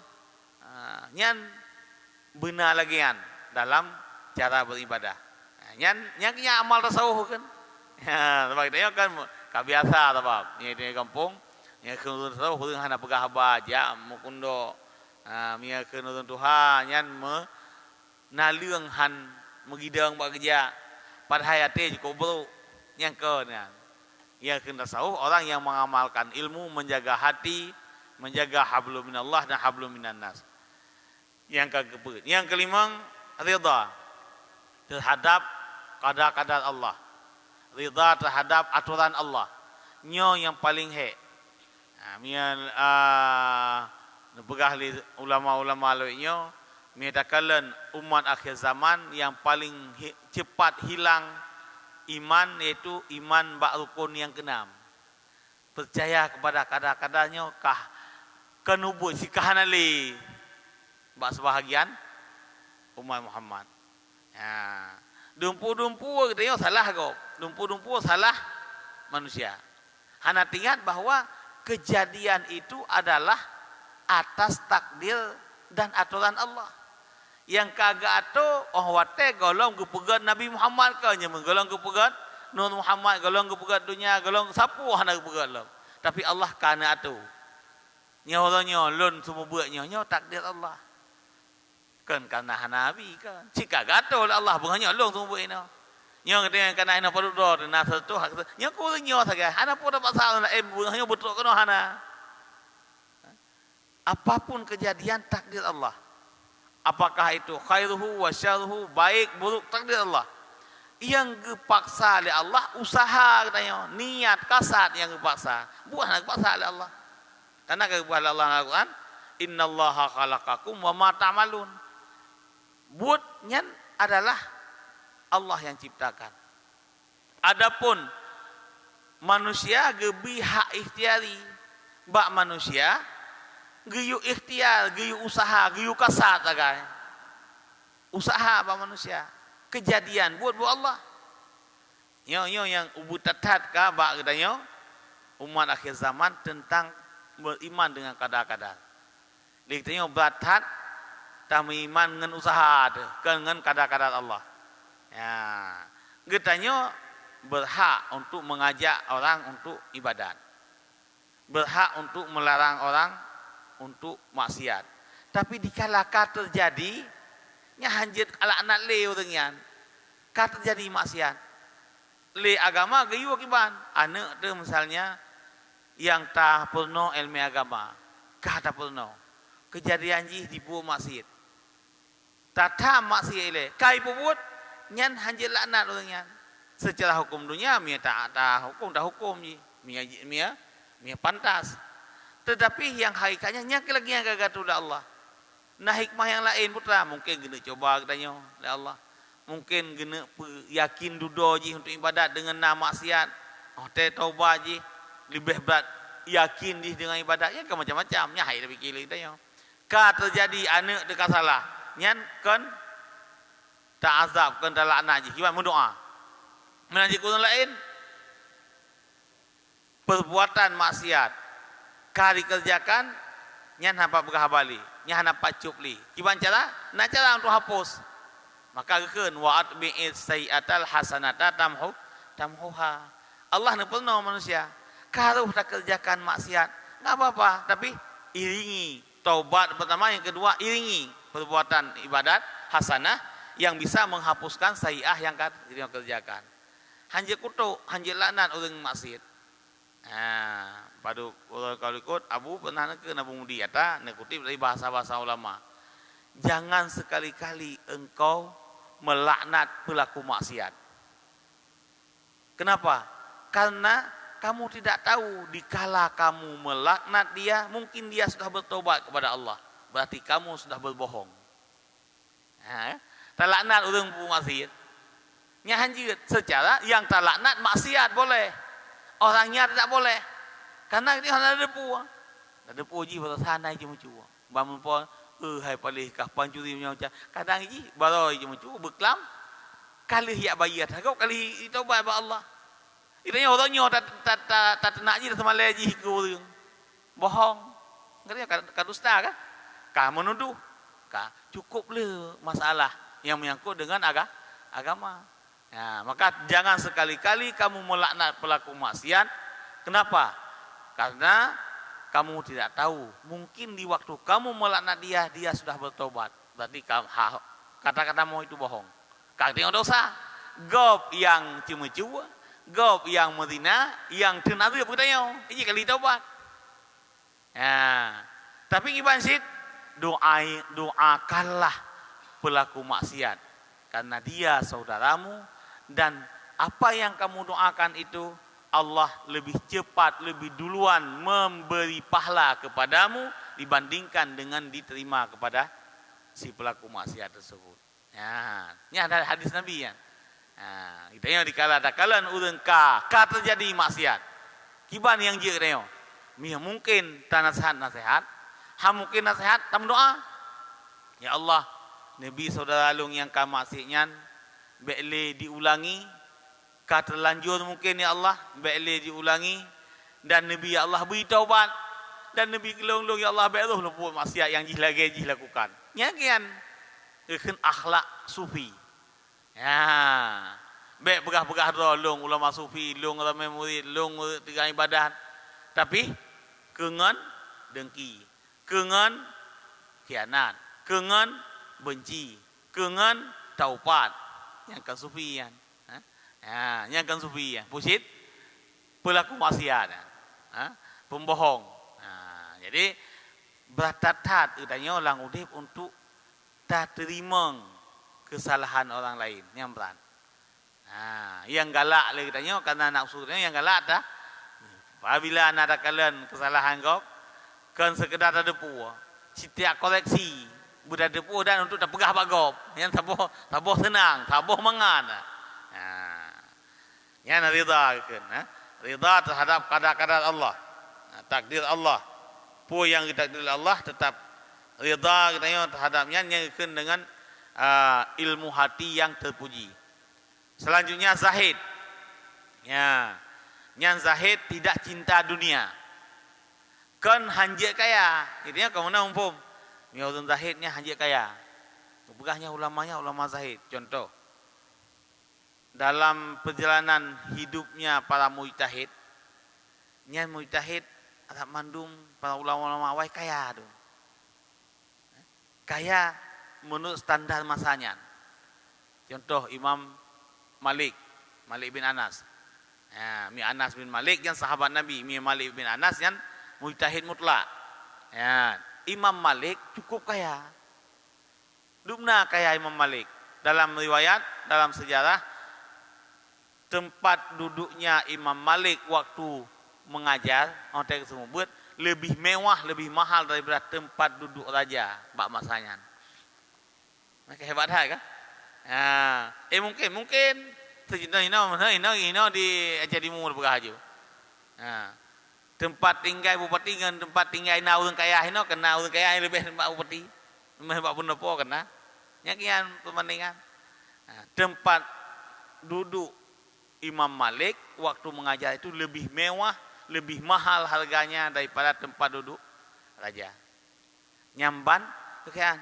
Nyan benar lagi kan dalam cara beribadah. Nyan amal tasawuf kan. Sebab dia kan kebiasa apa. Ni di kampung ya kenurun tahu hurung hana pegah baja mukundo mia kenurun Tuhan yan naliung han megidang bak kerja pada hayate ko bro yang kenan ya kena tasawuf orang yang mengamalkan ilmu menjaga hati menjaga hablum minallah dan hablum minan nas yang keempat yang kelima ridha terhadap qada-qadar Allah ridha terhadap aturan Allah nyo yang paling mian begah li ulama-ulama lainnya menyatakan umat akhir zaman yang paling cepat hilang iman yaitu iman bak rukun yang keenam percaya kepada kadar-kadarnya kah kenubut si kahanali bak sebahagian umat Muhammad dumpu-dumpu katanya salah kau dumpu-dumpu salah manusia hana ingat bahawa kejadian itu adalah atas takdir dan aturan Allah. Yang kagak atau wate golong kepegat Nabi Muhammad ke nya menggolong kepegat Nur Muhammad golong kepegat dunia golong sapu hana kepegat lo. Tapi Allah kana atu. Nya orangnya lon semua buatnya nya takdir Allah. Kan kana nabi kan. Jika gato Allah bukannya long semua buat ini. Yang dengan kena ina perlu dor na satu hak yang ko nyo saja hana pun dapat salah hanya betul kena hana apapun kejadian takdir Allah apakah itu khairuhu wa syarruhu baik buruk takdir Allah yang dipaksa oleh Allah usaha katanya niat kasat yang dipaksa bukan dipaksa oleh Allah karena kebuah Allah Al-Quran innallaha khalaqakum wa ma ta'malun buatnya adalah Allah yang ciptakan. Adapun manusia gebi hak ikhtiari, bak manusia geyu ikhtiar, geyu usaha, geyu kasat agai. Usaha bak manusia. kejadian buat Allah. Yo yang ubud tatat ka ba katanya umat akhir zaman tentang beriman dengan kadar-kadar. Dia beratat tak beriman dengan usaha dengan kadar-kadar Allah. Ya, katanya berhak untuk mengajak orang untuk ibadat. Berhak untuk melarang orang untuk maksiat. Tapi dikala terjadi nya hanjit ala anak le orangnya. Terjadi maksiat. Le agama gayu kiban. Anak tu misalnya yang tak purno ilmu agama. Tak purno. Kejadian jih di buah masjid. Tata maksiat ile. Kai puput nyan hanjit laknat orangnya. Secara hukum dunia mia tak hukum ji. Mia pantas. Tetapi yang hakikatnya nyak lagi yang gagatu oleh Allah. Nah hikmah yang lain putra mungkin kena coba katanya oleh Allah. Mungkin kena yakin dudo ji untuk ibadat dengan nama maksiat. Oh teh taubat ji lebih berat yakin di dengan ibadatnya ke macam-macam. Nya hai lebih kili katanya. Ka terjadi anak dekat salah. Nyan kan tak azab kan talak anak ji. Kiban berdoa. Menaji kurang lain perbuatan maksiat kari kerjakan nyan hapa begah bali nyan hapa cupli kiban cara nak cara untuk hapus maka keun wa atbi'is sayiatal hasanata tamhuha Allah ne pernah manusia kalau tak kerjakan maksiat enggak apa-apa tapi iringi taubat pertama yang kedua iringi perbuatan ibadat hasanah yang bisa menghapuskan sayiah yang kita kerjakan hanje kutuk hanje laknat orang maksiat. Nah, pada kalau ikut Abu pernah ke Nabi Mudi kata nak kutip dari bahasa-bahasa ulama. Jangan sekali-kali engkau melaknat pelaku maksiat. Kenapa? Karena kamu tidak tahu dikala kamu melaknat dia, mungkin dia sudah bertobat kepada Allah. Berarti kamu sudah berbohong. Nah, terlaknat orang maksiat. Nya hanjir secara yang terlaknat maksiat boleh. Orangnya tidak boleh. Karena dia ada depu. Ada depu ji pada sana je macam. Bangun pun hai palih kah pancuri macam. Kadang ji baru je macam beklam kali ya bayar. Kau kali taubat kepada Allah. Itanya orangnya tak nak ji sama lagi ke orang. Bohong. Ngerti kadusta kan? Kah menuduh. Kah cukup le masalah yang menyangkut dengan agama. Ya, maka jangan sekali-kali kamu melaknat pelaku maksiat. Kenapa? Karena kamu tidak tahu. Mungkin di waktu kamu melaknat dia sudah bertobat. Berarti kata-katamu itu bohong. Karena dosa. Gob yang cuma-cuma, gob yang medina, yang tenaga bertanya. Ini kali tobat. Ya. Tapi gimana sih? Doakanlah pelaku maksiat. Karena dia saudaramu. Dan apa yang kamu doakan itu Allah lebih cepat, lebih duluan memberi pahala kepadamu dibandingkan dengan diterima kepada si pelaku maksiat tersebut. Ya, ini ada hadis Nabi ya. Nah, kita yang dikala takalan urang ka terjadi maksiat. Kiban yang je katanya. Mungkin tak nasihat, mungkin nasihat tam doa. Ya Allah, Nabi saudara lung yang ka maksiatnya boleh diulangi, kata terlanjur mungkin ya Allah, boleh diulangi dan Nabi ya Allah beri taubat dan Nabi gelong-gelong ya Allah beruh luput maksiat yang lagi lakukan. Nyakian keun akhlak sufi. Ya. Baik begah-begah dolong ulama sufi, long ramai murid, long tiga ibadat. Tapi kengan dengki, kengan khianat, kengan benci, kengan taubat. Yang kan sufian, yang kan sufian, pusit, pelaku maksiat, pembohong. Jadi beratat udahnya orang udip untuk tak terima kesalahan orang lain, yang berat. Yang galak lagi tanya karena nafsunya yang galak dah. Apabila ada kalian kesalahan kau, kan sekedar ada puas, setiap koleksi. Budak depu dan untuk tak pegah bagop yang taboh senang taboh mangan yang rida kan rida terhadap kadar-kadar Allah takdir Allah yang ditakdir Allah tetap rida katanya terhadapnya yang dengan ilmu hati yang terpuji. Selanjutnya zahid. Ya, yang zahid tidak cinta dunia. Kan hanjek kaya, gitu ya, kemana umpum? Miaudun zahidnya hanjek kaya. Begahnya ulamanya ulama zahid. Contoh, dalam perjalanan hidupnya para mujtahid, nya mujtahid ada mandum para ulama-ulama awal kaya tu. Kaya menurut standar masanya. Contoh Imam Malik bin Anas. Ya, mi Anas bin Malik yang sahabat Nabi, mi Malik bin Anas yang mujtahid mutlak. Ya, Imam Malik cukup kaya. Dumna kaya Imam Malik. Dalam riwayat, dalam sejarah, tempat duduknya Imam Malik waktu mengajar, hotel tersebut lebih mewah, lebih mahal daripada tempat duduk raja bak masanya. Mereka hebat hai kan? Ya, mungkin ini di jadi mumur berhaji. Ya. Tempat tinggal bupati dengan tempat tinggal naun kaya hino kena urang kaya lebih tempat bupati. Mbak Pundopo kena. Nyakian perbandingan. Nah, tempat duduk Imam Malik waktu mengajar itu lebih mewah, lebih mahal harganya daripada tempat duduk raja. Nyamban kekian.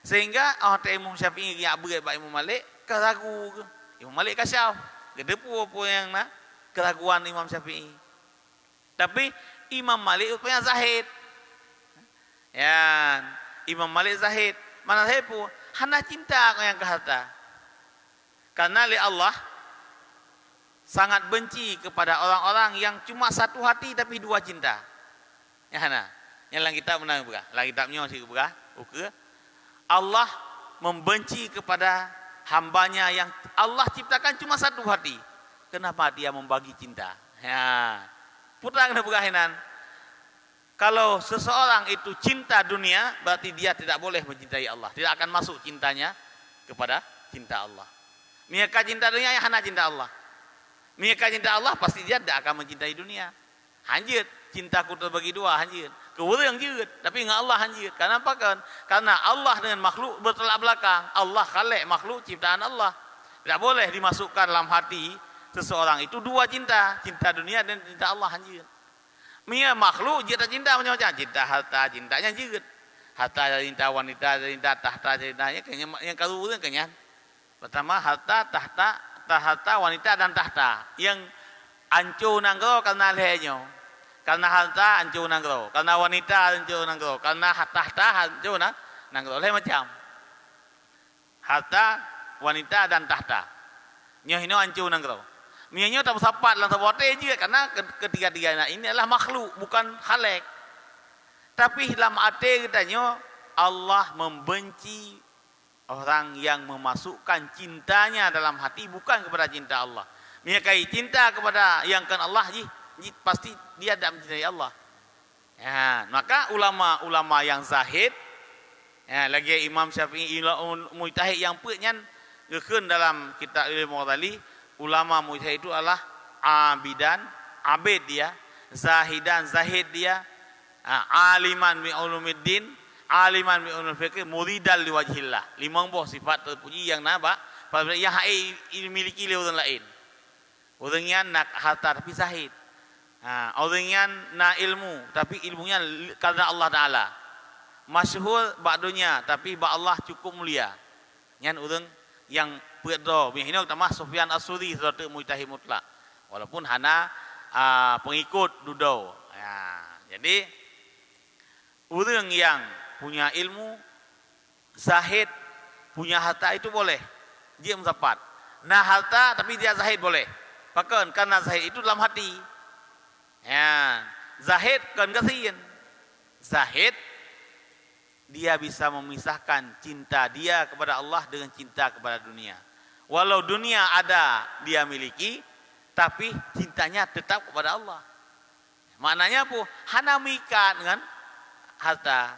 Sehingga Imam Syafi'i yang abu Pak Imam Malik keragu. Imam Malik kasyaf. Gedepu apa yang nak keraguan Imam Syafi'i. Tapi Imam Malik rupanya zahid. Ya, Imam Malik zahid. Mana zahid pun hana cinta yang ke harta. Karena li Allah sangat benci kepada orang-orang yang cuma satu hati tapi dua cinta. Ya hana. Yang lang kitab menang buka. Lang kitabnya masih buka. Oke. Allah membenci kepada hambanya yang Allah ciptakan cuma satu hati. Kenapa dia membagi cinta? Ya. Putra kena berkahinan. Kalau seseorang itu cinta dunia, berarti dia tidak boleh mencintai Allah. Tidak akan masuk cintanya kepada cinta Allah. Mereka cinta dunia, ya hana cinta Allah. Mereka cinta Allah, pasti dia tidak akan mencintai dunia. Hanjit, cintaku terbagi dua, hanjit. Keurang juga, tapi dengan Allah hanjit. Karena apa kan? Karena Allah dengan makhluk bertolak belakang. Allah khalik makhluk ciptaan Allah. Tidak boleh dimasukkan dalam hati seseorang itu dua cinta, cinta dunia dan cinta Allah hanjir. Mia makhluk dia cinta macam-macam, cinta harta, cintanya juga. Harta cinta wanita, cinta tahta, cintanya yang kaluran kayaknya. Pertama harta, tahta, wanita dan tahta. Yang ancu nanggro karena lehenyo. Karena harta ancu nanggro, karena wanita ancu nanggro, karena tahta ancu nanggro. Leh macam. Harta, wanita dan tahta. Nyohino ancu nanggro. Mianya tak bersapat lang sabote je karena ketiga-tiga ini adalah makhluk bukan khalik. Tapi dalam hati katanya Allah membenci orang yang memasukkan cintanya dalam hati bukan kepada cinta Allah. Miakai cinta kepada yang kan Allah pasti dia tidak mencintai Allah. Ya, maka ulama-ulama yang zahid ya, lagi Imam Syafi'i mujtahid yang penyan ngekun dalam kitab ilmu Ghazali. Ulama mujtahid itu adalah abidan, abid dia, zahidan, zahid dia, aliman bi ulumuddin, aliman bi ulumul fiqh, muridan liwajhillah. 5 buah sifat terpuji yang naba, yang hai miliki oleh orang lain. Orangnya nak harta tapi zahid. Orangnya nak ilmu tapi ilmunya karena Allah Taala. Masyhur bak dunia tapi bak Allah cukup mulia. Nyan orang yang berdoa, ini utama Sufyan As-Suri serta mujtahid mutlak. Walaupun hana pengikut dudau. Ya, jadi orang yang punya ilmu, zahid, punya harta itu boleh. Dia mendapat. Nah harta tapi dia zahid boleh. Bahkan karena zahid itu dalam hati. Ya, zahid kan kasihan. Zahid dia bisa memisahkan cinta dia kepada Allah dengan cinta kepada dunia. Walau dunia ada dia miliki, tapi cintanya tetap kepada Allah. Maknanya apa? Hana mikat dengan harta.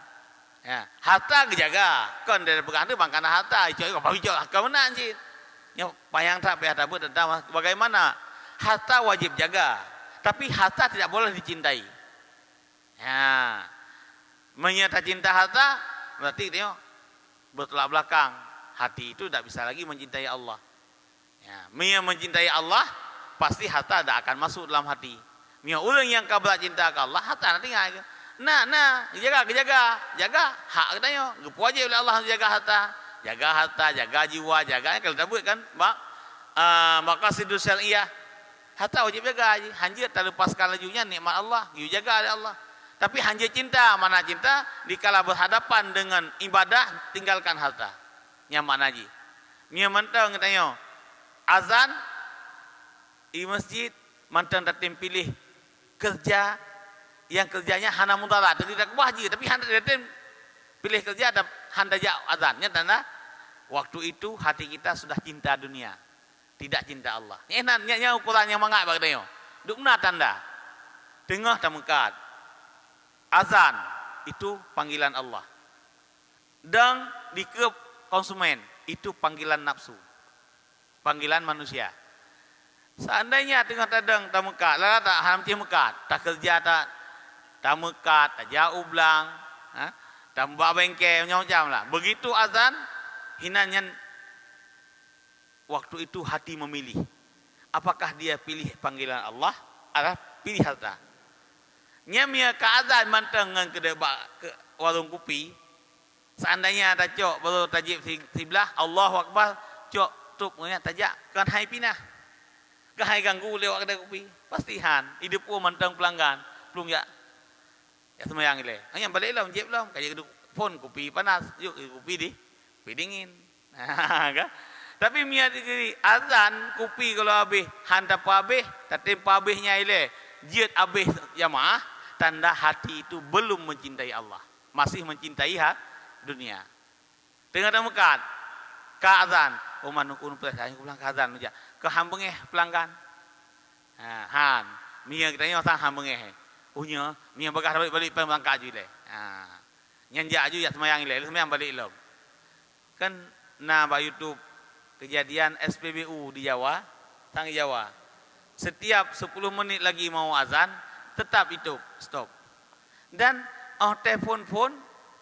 Ya, harta dijaga. Kan dari pegang itu bangkana harta. Icok kau icok kau mana anjir? Ya, payang tak payah tak tentang bagaimana harta wajib jaga, tapi harta tidak boleh dicintai. Ya, menyata cinta harta berarti dia bertolak belakang. hati itu tidak bisa lagi mencintai Allah. Ya, mia mencintai Allah, pasti harta tidak akan masuk dalam hati. Mia orang yang kabel cinta ke Allah, harta nanti nggak. Nah, jaga hak katanya. Gepu aja oleh Allah jaga harta, jaga jiwa, jaga kalau tak buat kan, maka sidus syariah. Harta wajib jaga aja. Hanya tak lepaskan lajunya nikmat Allah, you jaga oleh Allah. Tapi hanya cinta, mana cinta dikala berhadapan dengan ibadah tinggalkan harta. Nya makna ji. Mia mantang katanya. Azan di masjid mantang datim pilih kerja yang kerjanya hana mudarat tidak wajib tapi hana datim pilih kerja ada handa ja azannya tanda waktu itu hati kita sudah cinta dunia, tidak cinta Allah. Nya ukurannya mangak bagdanya. Dukna tanda. Tengah tamukat. Azan itu panggilan Allah. Dan dikep konsumen itu panggilan nafsu. Panggilan manusia. Seandainya tengah tadang tamukat, lala tak haram mekat, tak kerja tak mekat, tak jauh belang, tak buat bengkel macam-macam lah. Begitu azan, hinanya waktu itu hati memilih. Apakah dia pilih panggilan Allah atau pilih harta? Nyamia ke azan manteng ke warung kopi. Seandainya tak cok baru tajib sebelah Allahu Akbar cok tup punya tajak kan hai pinah. Ke hai ganggu lewat kedai kopi. Pastihan hidup pun manteng pelanggan. Belum ya. Ya semayang ile. Hanya balik lah jeb lah kayak duduk phone kopi panas. Yuk kopi di. Kopi dingin. Kan? Tapi mia diri azan kopi kalau habis hantar habis tatim habisnya ile. Jiat habis jamaah tanda hati itu belum mencintai Allah. Masih mencintai dunia. Tengah temukan ke azan. Oh manukun pelanggan, aku bilang ke azan aja. Ke hambengeh pelanggan. Han, mia kita ni orang hambengeh. Punya, mia bagah balik pelanggan aja le. Nyanjak aja ya semayang le, semayang balik lom. Kan na ba YouTube kejadian SPBU di Jawa, sang Jawa. Setiap 10 menit lagi mau azan, tetap itu stop. Dan telepon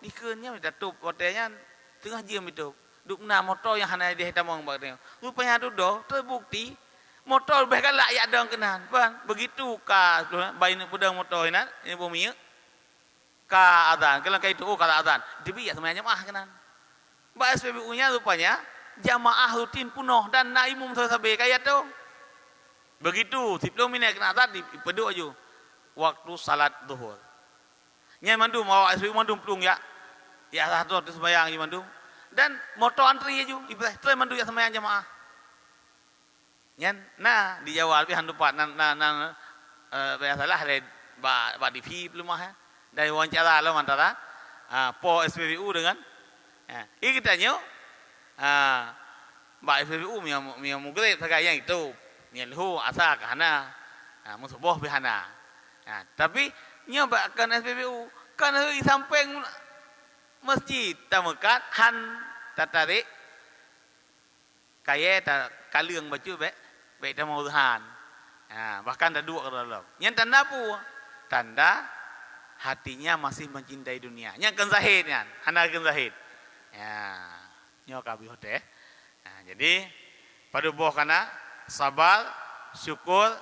dikenya minta tutup hotelnya tengah jam itu. Dukna motor yang hana dia hitam orang bagdanya. Rupanya tu dah terbukti motor lebih kan layak dong kenan. Begitu ka bayi pedang motor ini bumi ka azan. Kalau kayak itu kala azan, dibiak semuanya jamaah kenan. Ba SPBU-nya rupanya jamaah rutin penuh dan naimum sabe kayak tu. Begitu 10 minit kena azan dipedu aja. Waktu salat zuhur. Nya mandu mau SPBU mandu pelung ya. Ya satu sembahyang di mandu. Dan motor antri aja ibadah tu mandu ya sembahyang jamaah. Nyan nah di Jawa lebih handupat biasalah ada ba TV belum ah. Dari wawancara lo antara po SPBU dengan ini kitanya ba SPBU mia mugre sagaya itu nyelhu asa kahana musuboh bihana. Tapi nyoba kan SPBU kan di samping masjid tamekat han tatarik kaya kaliang baju baik dah mau Tuhan. Bahkan ada dua ke dalam. Yang tanda apa? Tanda hatinya masih mencintai dunia. Yang kan zahid kan, hana kan zahid. Nyok abi hote. Jadi pada buah kana sabar, syukur,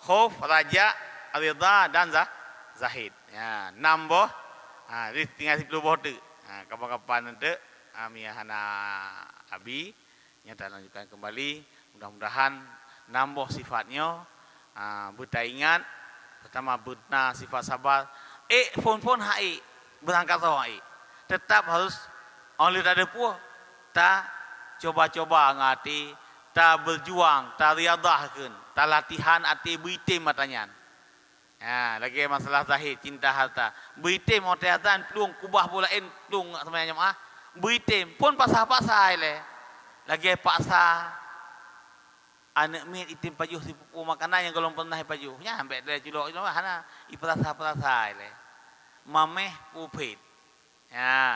khauf, raja, ridha dan zahid. Nambah tinggal 10 buah tu. Kapan-kapan nanti Amia hana abi nyata lanjutkan kembali. Mudah-mudahan nambah sifatnya buta ingat pertama buta sifat sabar phone hai berangkat hai tetap harus oleh ada puah tak coba-coba ngati tak berjuang tak riadahkan tak latihan ati bitim matanya. Lagi masalah zahid cinta harta bitim otehatan pelung kubah bolain pelung semuanya jemaah bitim pun pasah-pasah le lagi paksa anak mit itim pajuh si pupu makanan yang kalau pernah pajuhnya sampai dia julok hana iperasa-perasa le mameh pupit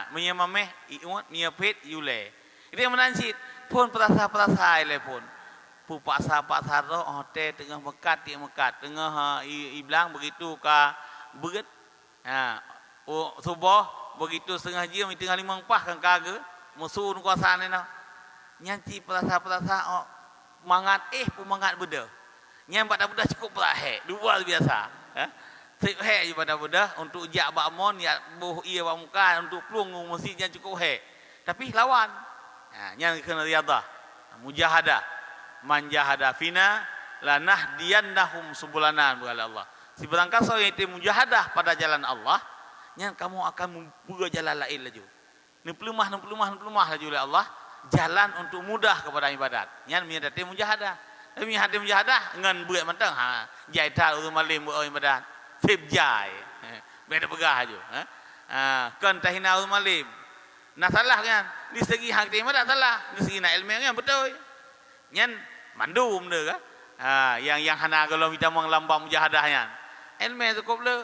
punya mameh iut mia pit yule itu yang menansit pun perasa-perasa le pun pupasa-pasa roh hotel tengah mekat tengah iblang begitu ka beget subuh begitu setengah jam tengah 5 pah kan kaga musuh kuasaan ni nyanci perasa-perasa oh, mangat pumangat beda. Nyam pada budak cukup perahe, luar biasa. Ya. Sip he pada budak untuk jak bakmon ya buh ia bak muka untuk plung mesti yang cukup he. Tapi lawan. Ha, yang kena riadah. Mujahadah. Man jahada fina lanahdiyannahum subulana berkata Allah. Si berangkat seorang yang mujahadah pada jalan Allah, yang kamu akan membuka jalan lain laju. Nempelumah laju oleh Allah, jalan untuk mudah kepada ibadat. Yang menyadari mujahadah. Tapi hati mujahadah ngan buat mentang ha jai tal urus malim buat ibadat. Sip jai. Beda pegah aja. Kan tahina urus malim. Nah salah kan? Di segi hak ibadat salah, di segi nak ilmu kan betul. Yang mandum dia kan. Yang hana kalau kita menglambang mujahadahnya. Ilmu cukup le.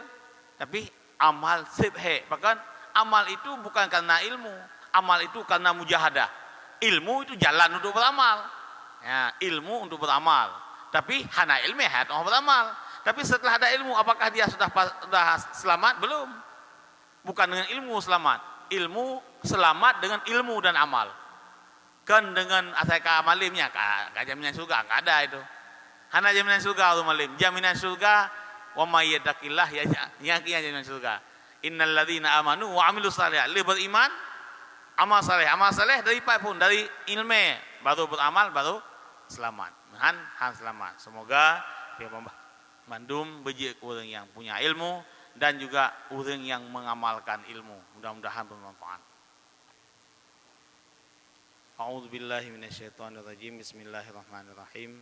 Tapi amal sip he. Bahkan amal itu bukan karena ilmu, amal itu karena mujahadah. Ilmu itu jalan untuk beramal. Ya, ilmu untuk beramal. Tapi hana ilmu hat orang beramal. Tapi setelah ada ilmu, apakah dia sudah selamat? Belum. Bukan dengan ilmu selamat. Ilmu selamat dengan ilmu dan amal. Kan dengan asal malimnya, jaminan surga enggak ada itu. Hana jaminan surga malim. Jaminan surga wa may yattaqillah ya jaminan surga. Innal ladzina amanu wa amilus shalihat. Li beriman amal saleh dari pun dari ilmu baru beramal baru selamat. Han selamat. Semoga dia mandum beji orang yang punya ilmu dan juga orang yang mengamalkan ilmu. Mudah-mudahan bermanfaat. A'udzubillahi minasyaitonirrajim. Bismillahirrahmanirrahim.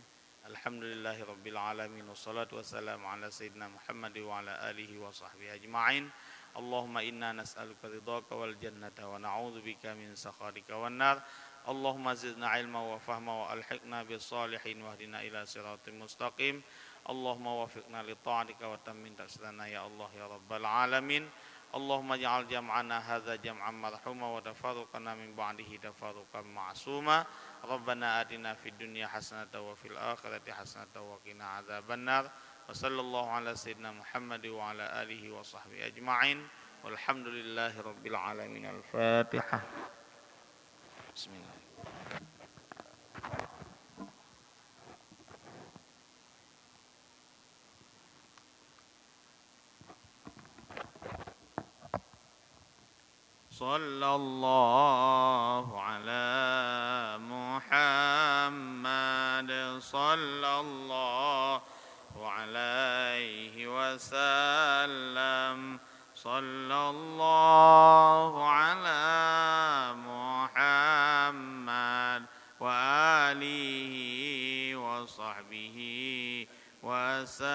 Alhamdulillahirabbil alamin wassalatu wassalamu ala sayyidina Muhammad wa ala alihi wa sahbihi ajma'in. Allahumma inna nas'aluka ridhaka wal jannata wa na'udzubika min sakhatika wan nar. Allahumma zidna ilma wa fahma wa alhiqna bis salihin wahdina ila siratal mustaqim. Allahumma wafiqna li ta'atika wa tammin taqsidana ya Allah ya rabbal alamin. Allahumma ja'al jam'ana hadza jam'an marhuma wa tafarruqana min ba'dihi tafarruqan ma'suma. Rabbana atina fid dunya hasanatan wa fil akhirati hasanatan wa qina adzabannar. Wa sallallahu ala sayyidina Muhammad wa ala alihi wa sahbihi ajma'in. Walhamdulillahi rabbil alamin. Al-Fatihah. Bismillah. Sallallahu ala Muhammad sallallahu alaihi wasallam. Sallallahu ala Muhammad wa alihi wa sahbihi wasallam.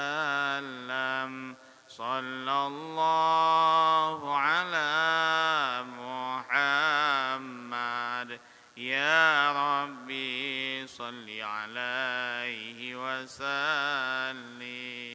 Sallallahu ala Muhammad ya Rabbi salli alaihi wa sallim.